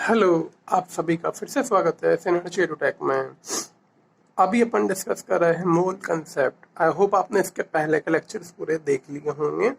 Hello. आप सभी का फिर से स्वागत है सिनर्जी एडुटेक में। अभी अपन डिस्कस कर रहे हैं मोल कंसेप्ट। आई होप आपने इसके पहले के लेक्चर्स पूरे देख लिए होंगे।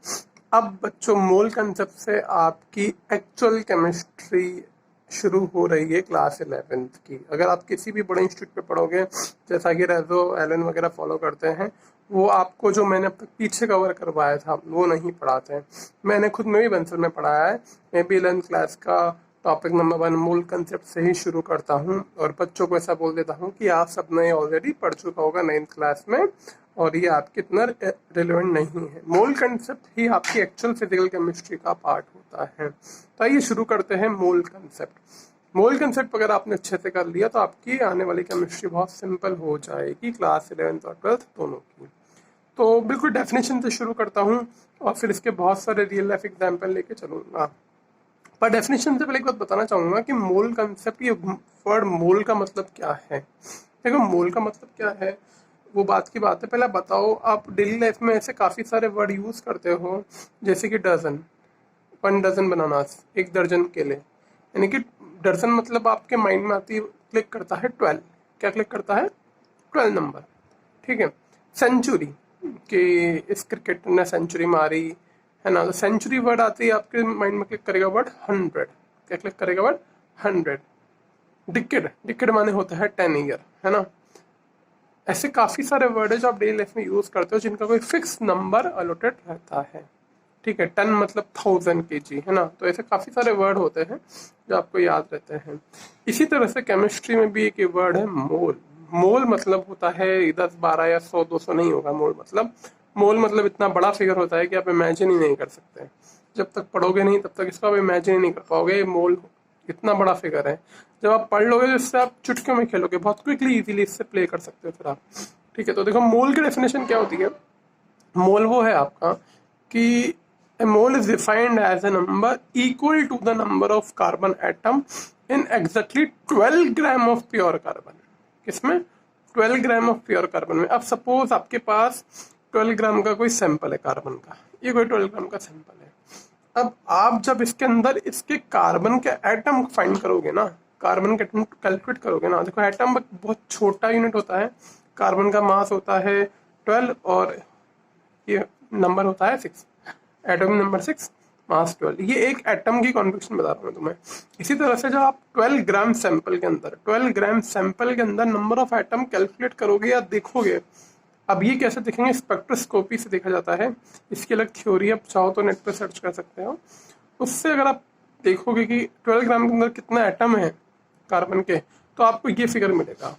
अब बच्चों, मोल कंसेप्ट से आपकी एक्चुअल केमिस्ट्री शुरू हो रही है क्लास 11th की। अगर आप किसी भी बड़े इंस्टीट्यूट पे पढ़ोगे, जैसा कि रेजो एलन वगैरह फॉलो करते हैं, वो आपको जो मैंने अब तक पीछे कवर करवाया था वो नहीं पढ़ाते हैं। मैंने खुद में भी बंसल में पढ़ाया है। मैं भी 11th क्लास का टॉपिक नंबर 1 मूल कंसेप्ट से ही शुरू करता हूँ और बच्चों को ऐसा बोल देता हूँ कि आप सबने ऑलरेडी पढ़ चुका होगा 9th क्लास में और ये आपके इतना रिलेवेंट नहीं है। मोल कंसेप्ट ही आपकी एक्चुअल फिजिकल केमिस्ट्री का पार्ट होता है। तो आइए शुरू करते हैं मोल कंसेप्ट। मोल कंसेप्ट अगर आपने अच्छे से कर लिया तो आपकी आने वाली केमिस्ट्री बहुत सिंपल हो जाएगी, क्लास 11th और 12th दोनों की। तो बिल्कुल डेफिनेशन से शुरू करता हूँ और फिर इसके बहुत सारे रियल लाइफ एग्जाम्पल लेके चलूंगा। पर डेफिनेशन से पहले एक बात बताना चाहूंगा कि मोल कंसेप्ट, ये वर्ड मोल का मतलब क्या है। देखो, मोल का मतलब क्या है वो बात की बात है। पहले बताओ, आप डेली लाइफ में ऐसे काफी सारे वर्ड यूज करते हो, जैसे कि डजन, 1 डजन बनानास, 1 दर्जन केले। यानी कि डजन मतलब आपके माइंड में आती क्लिक करता है 12। क्या क्लिक करता है? 12 नंबर। ठीक है। सेंचुरी, कि इस क्रिकेटर ने सेंचुरी मारी, है ना। तो सेंचुरी वर्ड आती है आपके माइंड में क्लिक करेगा वर्ड 100। क्या क्लिक करेगा वर्ड 100। डिकेड, डिकेड माने होता है 10 ईयर, है ना। ऐसे काफी सारे वर्ड है जो आप डेली लाइफ में यूज करते हो जिनका कोई फिक्स नंबर अलॉटेड रहता है। ठीक है। 10 मतलब 1000 kg, है ना। तो ऐसे काफी सारे वर्ड होते हैं जो आपको याद रहते हैं। इसी तरह से केमिस्ट्री में भी एक वर्ड है मोल। मोल मतलब होता है 10, 12 या 100, 200 नहीं होगा। मोल मतलब इतना बड़ा फिगर होता है कि आप इमेजिन ही नहीं कर सकते। जब तक पढ़ोगे नहीं तब तक इसको आप इमेजिन ही नहीं कर पाओगे। ये मोल इतना बड़ा फिगर है। जब आप पढ़ लोगे तो इससे आप चुटकियों में खेलोगे, बहुत क्विकली इजीली इससे प्ले कर सकते हो फिर आप। ठीक है। तो देखो, मोल की डेफिनेशन क्या होती है। मोल वो है आपका कि a mole is defined as a number equal to the number of carbon atom in exactly 12 gram of pure carbon। किसमें? 12 ग्राम ऑफ प्योर कार्बन में। अब सपोज आपके पास 12 ग्राम का कोई सैंपल है कार्बन का, ये कोई 12 ग्राम का सैंपल है। अब आप जब इसके अंदर इसके कार्बन के एटम फाइंड करोगे ना, कार्बन के एटम कैलकुलेट करोगे ना, देखो एटम बहुत छोटा यूनिट होता है। कार्बन का मास होता है 12 और ये नंबर होता है 6, एटम नंबर 6, मास 12। ये एक एटम की कॉन्फ़िगरेशन बता रहा हूँ तुम्हें। इसी तरह से जब आप 12 ग्राम सैंपल के अंदर, 12 ग्राम सैंपल के अंदर नंबर ऑफ एटम कैलकुलेट करोगे या देखोगे। अब ये कैसे देखेंगे? स्पेक्ट्रोस्कोपी से देखा जाता है। इसकी अलग थ्योरी, आप चाहो तो नेट पर सर्च कर सकते हो। उससे अगर आप देखोगे कि 12 ग्राम के अंदर कितना एटम है कार्बन के, तो आपको ये फिगर मिलेगा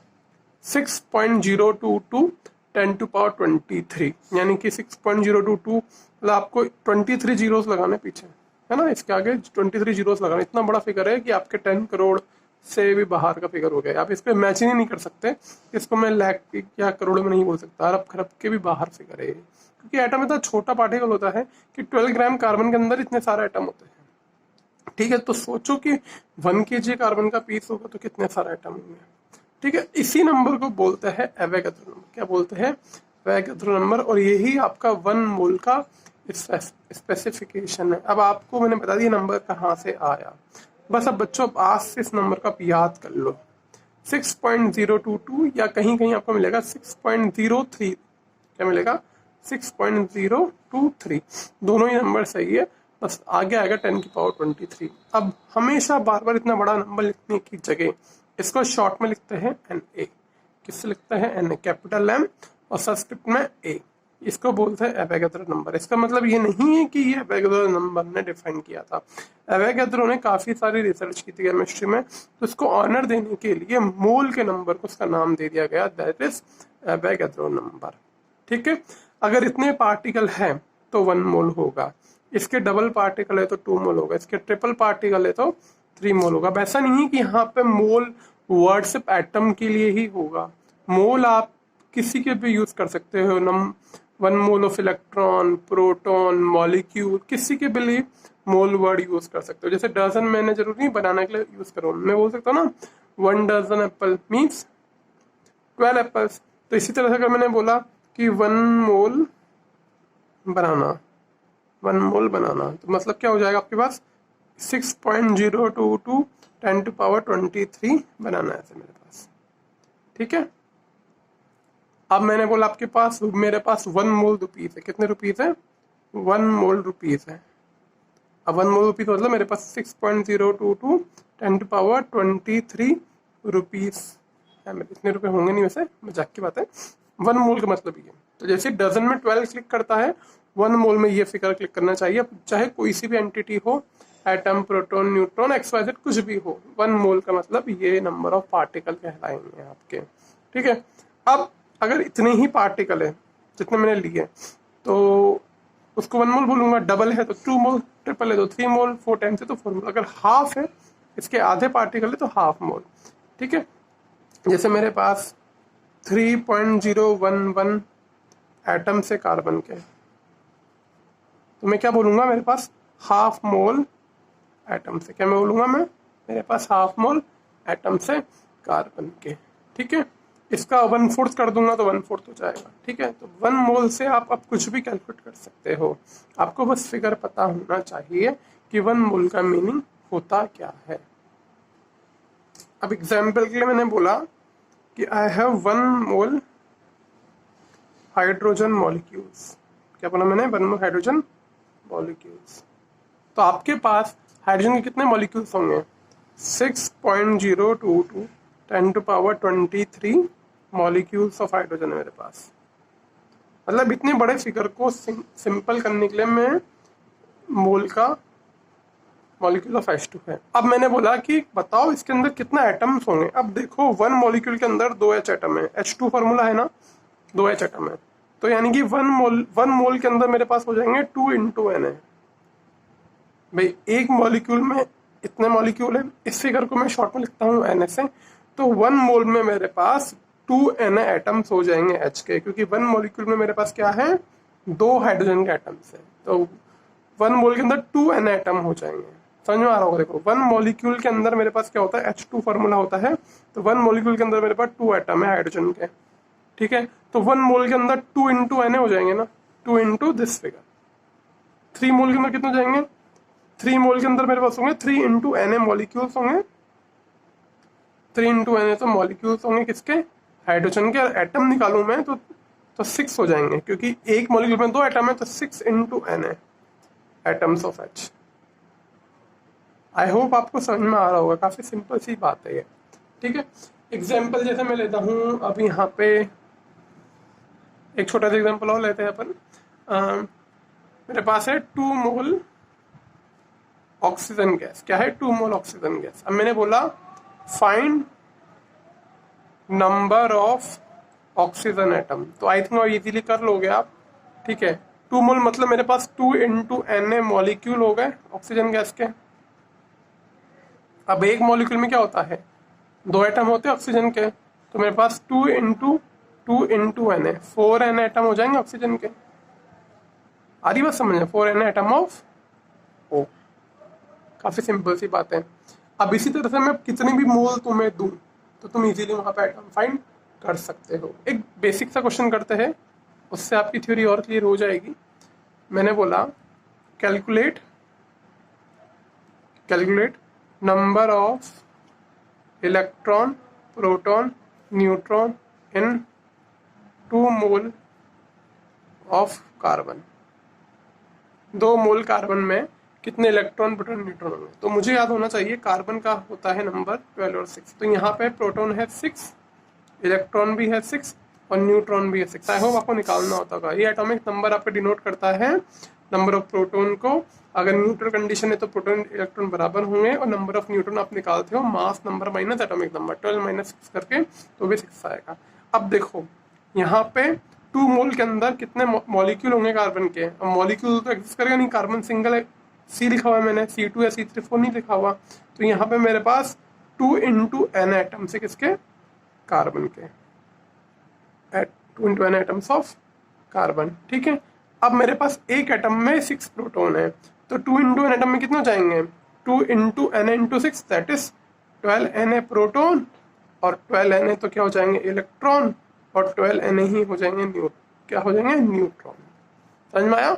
6.022 10⁻23। यानी कि 6.022 मतलब आपको 23 जीरोस लगाने पीछे, है ना। इसके आगे 23 जीरोस लगाने। इतना बड़ा फिगर है कि आपके 10 करोड़ से भी बाहर का फिगर हो गया। आप इसको इमेजिन ही नहीं कर सकते। इसको मैं लाख या करोड़ में नहीं बोल सकता, अरब खरब के भी बाहर फिगर है, क्योंकि एटम इतना छोटा पार्टिकल होता है कि 12 ग्राम कार्बन के अंदर इतने सारे एटम होते हैं। ठीक है। तो सोचो कि 1 kg कार्बन का पीस होगा तो कितने सारे एटम होंगे। ठीक है। इसी नंबर को बोलते हैं एवोगैड्रो नंबर। क्या बोलते हैं? Avogadro number. और यही आपका 1 मोल का स्पेसिफिकेशन है। अब आपको मैंने बता दिया नंबर कहाँ से आया। बस अब बच्चों, आज से इस नंबर का याद कर लो। 6.022 या कहीं कहीं आपको मिलेगा 6.03। क्या मिलेगा? 6.023। दोनों ही नंबर सही है, बस आगे आएगा 10⁻23। अब हमेशा बार बार इतना बड़ा नंबर लिखने की जगह इसको शॉर्ट में लिखते हैं NA। किससे लिखते हैं? NA, कैपिटल M और सबस्क्रिप्ट में A। इसको बोलते हैं एवोगैड्रो नंबर। इसका मतलब ये नहीं है कि ये एवोगैड्रो नंबर ने डिफाइन किया था। एवोगैड्रो ने काफी सारी रिसर्च की थी केमिस्ट्री में, तो उसको ऑनर देने के लिए मोल के नंबर को उसका नाम दे दिया गया, दैट इज एवोगैड्रो नंबर। ठीक है। अगर इतने पार्टिकल हैं तो 1 मोल होगा, इसके डबल पार्टिकल है तो 2 मोल होगा, इसके ट्रिपल पार्टिकल है तो 3 मोल होगा। वैसा नहीं है कि यहाँ पे मोल वर्ड सिर्फ एटम के लिए ही होगा। मोल आप किसी के भी यूज कर सकते हो। 1 mole of electron, proton, molecule, किसी के भी लिए मोल वर्ड यूज कर सकते हो। जैसे डजन मैंने जरूरी नहीं बनाने के लिए यूज करूँ, मैं बोल सकता हूँ ना 1 डजन एप्पल मीन्स 12 एप्पल्स। तो इसी तरह से अगर मैंने बोला कि 1 मोल बनाना, 1 मोल बनाना, तो मतलब क्या हो जाएगा आपके पास? 6.022 10⁻23 बनाना है ऐसे मेरे पास। ठीक है, अब मैंने बोला आपके पास मेरे पास 1 मोल रुपीज है। कितने रुपीज है? 1 मोल रुपीज है। अब 1 मोल रुपीज मतलब मेरे पास 6.022 10⁻23 रुपीज है। मेरे इतने रुपए होंगे नहीं, वैसे मजाक की बात है। 1 मोल का मतलब ये। तो जैसे डजन में 12 क्लिक करता है, 1 मोल में ये फिगर क्लिक करना चाहिए। अब चाहे कोई सी भी एंटिटी हो, एटम, प्रोटॉन, न्यूट्रॉन, XYZ कुछ भी हो, 1 मोल का मतलब ये नंबर ऑफ पार्टिकल कहलाएंगे आपके। ठीक है, अब अगर इतने ही पार्टिकल है जितने मैंने लिए तो उसको 1 मोल बोलूंगा। डबल है तो 2 मोल, ट्रिपल है तो 3 मोल, 4 टाइम्स है तो 4 मोल, अगर हाफ है इसके आधे पार्टिकल है तो हाफ मोल। ठीक है, जैसे मेरे पास 3.011 एटम से कार्बन के, तो मैं क्या बोलूंगा? मेरे पास हाफ मोल एटम से, क्या मैं बोलूंगा? मैं मेरे पास हाफ मोल एटम से कार्बन के। ठीक है, इसका 1/4 कर दूंगा तो 1/4 हो जाएगा। ठीक है, तो 1 मोल से आप अब कुछ भी कैलकुलेट कर सकते हो। आपको बस फिगर पता होना चाहिए कि 1 मोल का मीनिंग होता क्या है। अब एग्जाम्पल के लिए मैंने बोला कि I have 1 mole hydrogen molecules. क्या बोला मैंने? 1 मोल हाइड्रोजन मॉलिक्यूल्स। तो आपके पास हाइड्रोजन के कितने मॉलिक्यूल्स होंगे? 6.022 10⁻23 मॉलिक्यूल्स ऑफ हाइड्रोजन है मेरे पास। मतलब इतने बड़े फिगर को सिंपल करने के लिए मैं मोल का मॉलिक्यूल ऑफ H2 है। अब मैंने बोला कि बताओ इसके अंदर कितना एटम्स होंगे। अब देखो 1 मॉलिक्यूल के अंदर 2 H एटम है, H2 फार्मूला है ना, 2 H एटम है, तो यानी कि 1 मोल के अंदर मेरे पास हो जाएंगे 2 × Na। भाई एक मॉलिक्यूल में इतने मॉलिक्यूल है, इस फिगर को मैं शॉर्ट में लिखता हूँ Na से, तो 1 मोल में मेरे पास 2 Na एटम्स हो जाएंगे H के, क्योंकि 1 मॉलिक्यूल में मेरे पास क्या है? 2 हाइड्रोजन के एटम्स है, तो 1 मोल के अंदर 2 Na एटम हो जाएंगे। समझ में आ रहा होगा? देखो 1 मॉलिक्यूल के अंदर मेरे पास क्या होता है? H2 फार्मूला होता है, तो 1 मॉलिक्यूल के अंदर मेरे पास 2 एटम है हाइड्रोजन के। ठीक है, तो 1 मोल के अंदर 2 × Na हो जाएंगे ना, 2 × दिस फिगर। 3 मोल के अंदर कितने हो जाएंगे? 3 मोल के अंदर मेरे पास होंगे 3 × Na मॉलिक्यूल्स होंगे। 3 × Na तो मॉलिक्यूल्स होंगे किसके? हाइड्रोजन के। एटम निकालूं मैं तो 6 हो जाएंगे, क्योंकि एक मॉलिक्यूल में 2 एटम है, तो 6 × Na atoms of H। I hope आपको समझ में आ रहा होगा, काफी सिंपल सी बात है ये। ठीक है, एग्जाम्पल जैसे मैं लेता हूँ अब यहाँ पे एक छोटा सा एग्जाम्पल और लेते हैं अपन। मेरे पास है 2 मोल ऑक्सीजन गैस। क्या है? 2 मोल ऑक्सीजन गैस। अब मैंने बोला find number of oxygen atom, तो आई थिंक इजीली कर लोगे आप। ठीक है, 2 मोल मतलब मेरे पास 2 × Na मॉलिक्यूल हो गए ऑक्सीजन गैस के। अब एक मॉलिक्यूल में क्या होता है? 2 एटम होते हैं ऑक्सीजन के, तो मेरे पास 2 × Na 4 Na एटम हो जाएंगे ऑक्सीजन के। आ रही बात समझ में? 4 Na एटम ऑफ O। काफी सिंपल सी बात है। अब इसी तरह से मैं कितने भी मोल तुम्हें दूं तो तुम इजीली वहां पे एटम फाइंड कर सकते हो। एक बेसिक सा क्वेश्चन करते हैं, उससे आपकी थ्योरी और क्लियर हो जाएगी। मैंने बोला calculate number of electron, proton, neutron in 2 mole of carbon. 2 mole carbon में कितने इलेक्ट्रॉन, प्रोटॉन, न्यूट्रॉन होंगे? तो मुझे याद होना चाहिए कार्बन का होता है नंबर 12 और 6, तो यहाँ पे प्रोटॉन है 6, इलेक्ट्रॉन भी है 6 और न्यूट्रॉन भी है 6। आई होप आपको निकालना होता होगा। ये एटॉमिक नंबर आपको डिनोट करता है नंबर ऑफ प्रोटॉन को। अगर न्यूट्रल कंडीशन है तो प्रोटॉन इलेक्ट्रॉन बराबर होंगे, और नंबर ऑफ न्यूट्रॉन आप निकालते हो mass number minus atomic number, 12 - 6 करके तो भी 6 आएगा। अब देखो यहाँ पे 2 मोल के अंदर कितने मॉलिक्यूल होंगे कार्बन के? अब मॉलिक्यूल तो एग्जिस्ट करेगा नहीं, कार्बन सिंगल है, C लिखा हुआ है मैंने, C2 या C3 नहीं लिखा हुआ, तो यहाँ पे मेरे पास 2 × Na एटम से किसके? कार्बन के। 2 × Na एटम्स ऑफ कार्बन। ठीक है, अब मेरे पास एक एटम में 6 प्रोटॉन है, तो 2 × एटम में कितने हो जाएंगे? 2 × Na × 6 that is 12 Na proton, और 12 Na तो क्या हो जाएंगे? इलेक्ट्रॉन, और 12 Na ही हो जाएंगे क्या हो जाएंगे? न्यूट्रॉन। समझ में आया?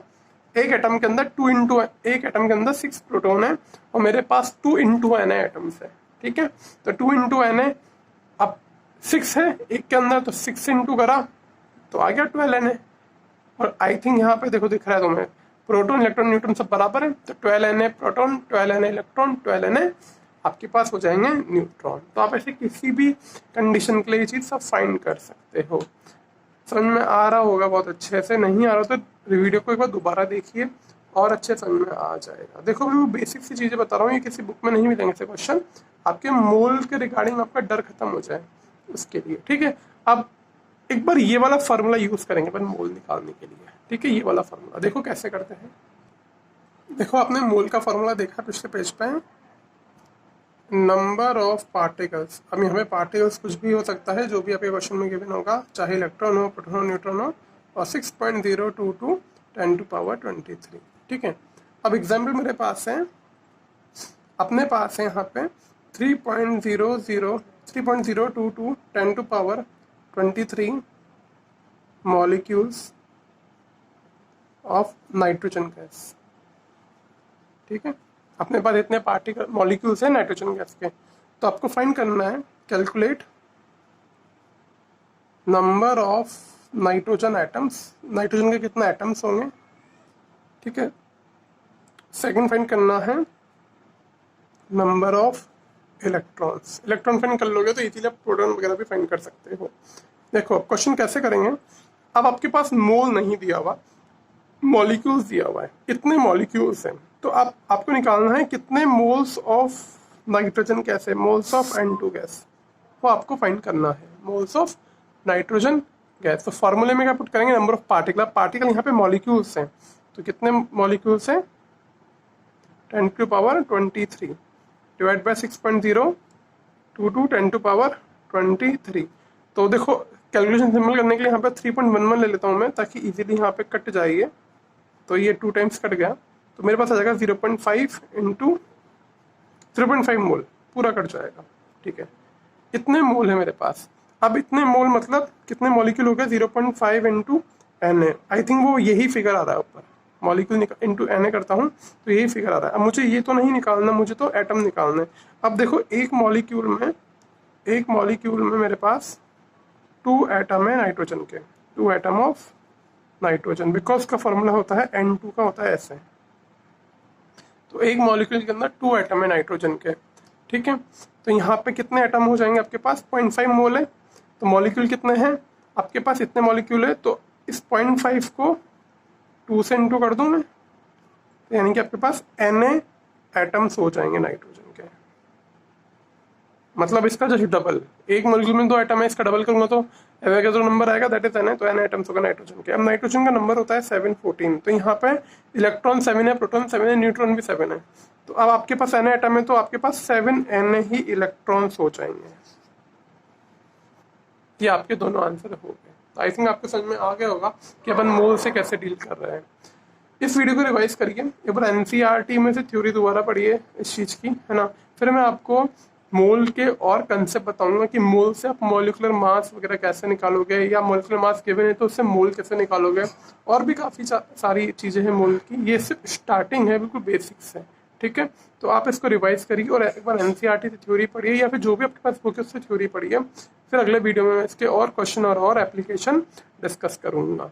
एक एटम के अंदर 2 × एक एटम के अंदर 6 प्रोटॉन है और मेरे पास 2 × Na एटम्स है। ठीक है, तो 2 इंटू एन ए, अब 6 है एक के अंदर, तो 6 इंटू करा तो आ गया 12 एन ए। और आई थिंक यहाँ पे देखो दिख रहा है तुम्हें, प्रोटॉन इलेक्ट्रॉन न्यूट्रॉन सब बराबर है, तो 12 N A proton, 12 N A electron, 12 N A आपके पास हो जाएंगे न्यूट्रॉन। तो आप ऐसे किसी भी कंडीशन के लिए ये चीज़ सब फाइंड कर सकते हो। समझ में आ रहा होगा बहुत अच्छे से, नहीं आ रहा तो वीडियो को एक बार दोबारा देखिए और अच्छे समझ में आ जाएगा। देखो मैं वो बेसिक सी चीज़ें बता रहा हूँ, ये किसी बुक में नहीं मिलेंगे ऐसे क्वेश्चन, आपके मोल के रिगार्डिंग आपका डर खत्म हो जाए उसके लिए। ठीक है, अब एक बार ये वाला फार्मूला यूज करेंगे अपन मोल निकालने के लिए। ठीक है, ये वाला फार्मूला देखो कैसे करते हैं। देखो आपने मोल का फार्मूला देखा पिछले पेज पे, नंबर ऑफ पार्टिकल्स। अब यहाँ पे पार्टिकल्स कुछ भी हो सकता है, जो भी आपके क्वेश्चन में गिवन होगा, चाहे इलेक्ट्रॉन हो, प्रोटॉन हो, न्यूट्रॉन हो, और 6.022 10 टू पावर 23। ठीक है, अब एग्जाम्पल मेरे पास है, अपने पास है यहाँ पे 3.022 10 to power 23 molecules of nitrogen gas. ठीक है, अपने पास इतने पार्टिकल मॉलिक्यूल्स हैं नाइट्रोजन गैस के, तो आपको फाइंड करना है, calculate number of nitrogen atoms, nitrogen के कितने एटम्स होंगे। ठीक है, सेकंड फाइंड करना है number of electrons, electron find कर लोगे तो इजीली आप प्रोटॉन वगैरह भी फाइंड कर सकते हो। देखो क्वेश्चन कैसे करेंगे, अब आपके पास मोल नहीं दिया हुआ, मॉलिक्यूल्स दिया हुआ है, इतने मॉलिक्यूल्स हैं, तो आपको निकालना है कितने मोल्स ऑफ नाइट्रोजन गैस है, मोल्स ऑफ N2 गैस, वो आपको फाइंड करना है, मोल्स ऑफ नाइट्रोजन गैस। तो फॉर्मूले में क्या पुट करेंगे, नंबर ऑफ पार्टिकल, पार्टिकल यहाँ पे मॉलिक्यूल्स हैं, तो कितने मॉलिक्यूल्स हैं 10 to power 23 divide by 6.022 10 to power 23। तो देखो कैलकुलेशन सिंपल करने के लिए यहाँ पे 3.11 ले लेता हूँ मैं, ताकि इजीली यहाँ पे कट जाइए, तो ये 2 टाइम्स कट गया, तो मेरे पास आ जाएगा 0.5 इंटू 0.5 मोल, पूरा कट जाएगा। ठीक है, इतने मोल है मेरे पास। अब इतने मोल मतलब कितने मॉलिक्यूल हो गए, 0.5 into N A, I think वो यही फिगर आ रहा है ऊपर, मॉलिक्यूल इंटू एन ए करता हूँ तो यही फिगर आ रहा है। अब मुझे ये तो नहीं निकालना, मुझे तो एटम निकालना है। अब देखो एक मॉलिक्यूल में मेरे पास 2 एटम है नाइट्रोजन के, 2 एटम ऑफ नाइट्रोजन, बिकॉज का फॉर्मूला होता है N2 का होता है ऐसे, तो एक मॉलिक्यूल के अंदर 2 एटम है नाइट्रोजन के। ठीक है, तो यहाँ पे कितने एटम हो जाएंगे आपके पास, 0.5 मोल है, तो मॉलिक्यूल कितने हैं आपके पास, इतने मॉलिक्यूल है, तो इस 0.5 को 2 से इंटू कर दूं मैं, तो यानी कि आपके पास Na एटम्स हो जाएंगे नाइट्रोजन के। मतलब इसका जस्ट डबल, एक मॉलिक्यूल में 2 एटम है, इसका डबल करूंगा तो एवोगाड्रो नंबर आएगा, दैट इज Na, तो Na एटम्स होगा नाइट्रोजन के। अब नाइट्रोजन का नंबर होता है 714, तो यहाँ पे इलेक्ट्रॉन 7 है, प्रोटॉन 7 है, न्यूट्रॉन भी 7 है, तो अब आपके पास Na एटम है, तो आपके पास 7 Na ही इलेक्ट्रॉन्स हो जाएंगे। ये आपके दोनों आंसर हो गए। आई थिंक आपको समझ में आ गया होगा कि अपन मोल से कैसे डील कर रहे हैं। इस वीडियो को रिवाइज करिए, एक बार एनसीईआरटी में से थ्योरी दोबारा पढ़िए इस चीज़ की, है ना, फिर मैं आपको मोल के और कंसेप्ट बताऊंगा कि मोल से आप मॉलिक्यूलर मास वगैरह कैसे निकालोगे, या मॉलिक्यूलर मास गिवन है तो उससे मोल कैसे निकालोगे, और भी काफ़ी सारी चीज़ें हैं मोल की। ये सिर्फ स्टार्टिंग है, बिल्कुल बेसिक्स है। ठीक है, तो आप इसको रिवाइज करिए और एक बार एनसीईआरटी से थ्योरी पढ़िए, या फिर जो भी आपके पास बुक है उससे थ्योरी पढ़िए। फिर अगले वीडियो में इसके और क्वेश्चन और एप्लीकेशन डिस्कस करूँगा।